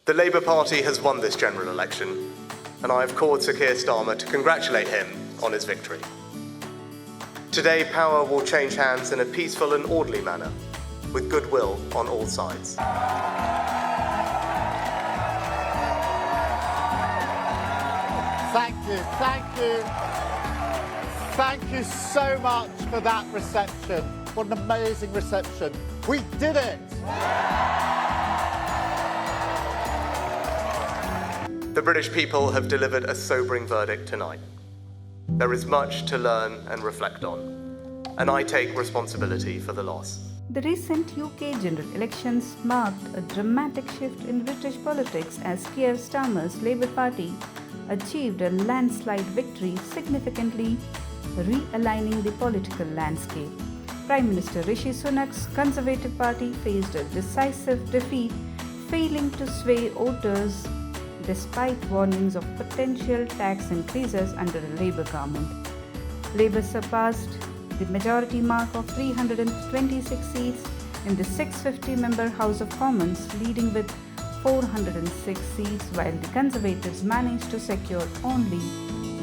The Labour Party has won this general election, and I have called Sir Keir Starmer to congratulate him on his victory. Today, power will change hands in a peaceful and orderly manner, with goodwill on all sides. Thank you, thank you. Thank you so much for that reception. What an amazing reception. We did it! The British people have delivered a sobering verdict tonight. There is much to learn and reflect on, and I take responsibility for the loss. The recent UK general elections marked a dramatic shift in British politics as Keir Starmer's Labour Party achieved a landslide victory, significantly realigning the political landscape. Prime Minister Rishi Sunak's Conservative Party faced a decisive defeat, failing to sway voters despite warnings of potential tax increases under a Labour government. Labour surpassed the majority mark of 326 seats in the 650-member House of Commons, leading with 406 seats, while the Conservatives managed to secure only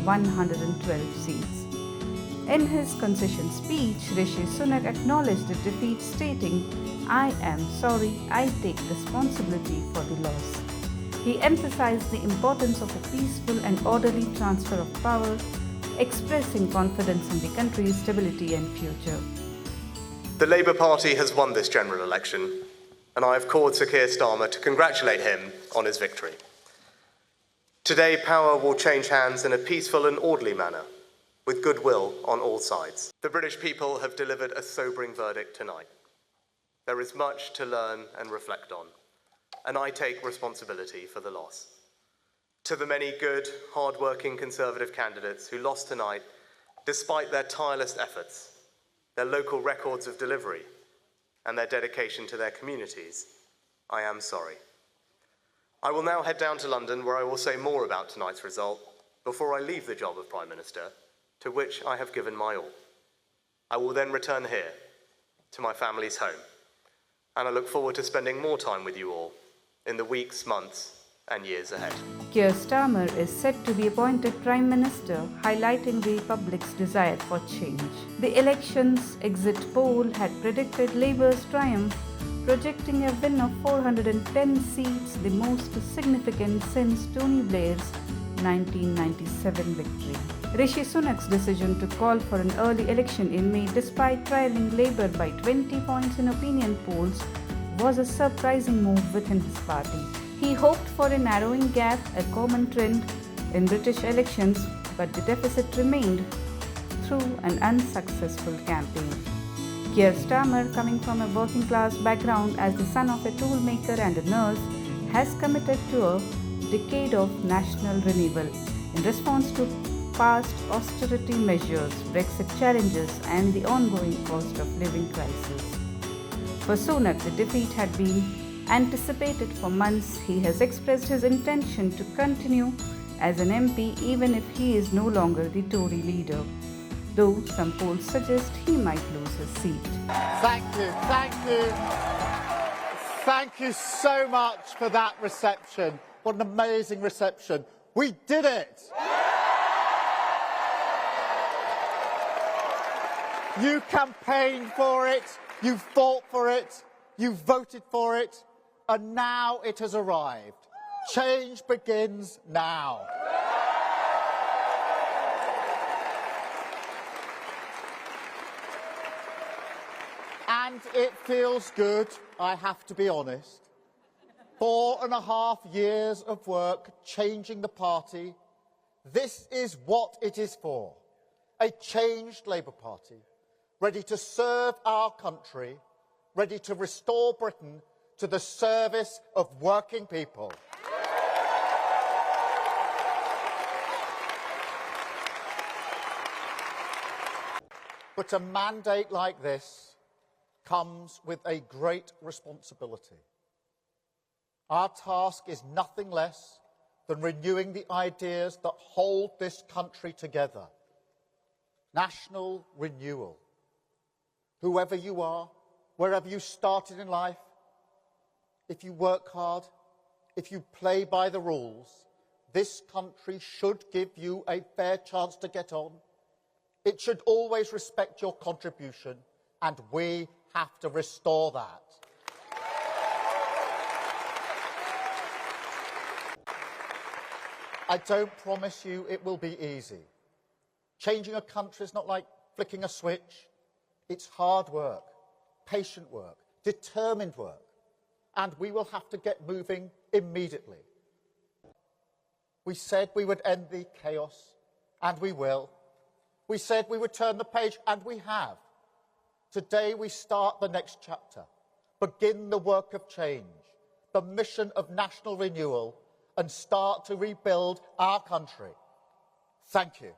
112 seats. In his concession speech, Rishi Sunak acknowledged the defeat, stating, "I am sorry, I take responsibility for the loss." He emphasized the importance of a peaceful and orderly transfer of power, expressing confidence in the country's stability and future. The Labour Party has won this general election, and I have called Sir Keir Starmer to congratulate him on his victory. Today, power will change hands in a peaceful and orderly manner, with goodwill on all sides. The British people have delivered a sobering verdict tonight. There is much to learn and reflect on, and I take responsibility for the loss. To the many good, hard-working Conservative candidates who lost tonight, despite their tireless efforts, their local records of delivery, and their dedication to their communities, I am sorry. I will now head down to London, where I will say more about tonight's result before I leave the job of Prime Minister, to which I have given my all. I will then return here, to my family's home, and I look forward to spending more time with you all in the weeks, months, and years ahead. Keir Starmer is set to be appointed Prime Minister, highlighting the public's desire for change. The election's exit poll had predicted Labour's triumph, projecting a win of 410 seats, the most significant since Tony Blair's 1997 victory. Rishi Sunak's decision to call for an early election in May, despite trailing Labour by 20 points in opinion polls, was a surprising move within his party. He hoped for a narrowing gap, a common trend in British elections, but the deficit remained through an unsuccessful campaign. Keir Starmer, coming from a working-class background as the son of a toolmaker and a nurse, has committed to a decade of national renewal in response to past austerity measures, Brexit challenges, and the ongoing cost of living crisis. For Sunak, the defeat had been anticipated for months. He has expressed his intention to continue as an MP even if he is no longer the Tory leader, though some polls suggest he might lose his seat. Thank you, thank you. Thank you so much for that reception. What an amazing reception. We did it! You campaigned for it, you fought for it, you voted for it, and now it has arrived. Change begins now. And it feels good, I have to be honest. 4.5 years of work changing the party. This is what it is for. A changed Labour Party, ready to serve our country, ready to restore Britain to the service of working people. But a mandate like this comes with a great responsibility. Our task is nothing less than renewing the ideas that hold this country together. National renewal. Whoever you are, wherever you started in life, if you work hard, if you play by the rules, this country should give you a fair chance to get on. It should always respect your contribution, and we have to restore that. I don't promise you it will be easy. Changing a country is not like flicking a switch. It's hard work, patient work, determined work, and we will have to get moving immediately. We said we would end the chaos, and we will. We said we would turn the page, and we have. Today we start the next chapter, begin the work of change, the mission of national renewal, and start to rebuild our country. Thank you.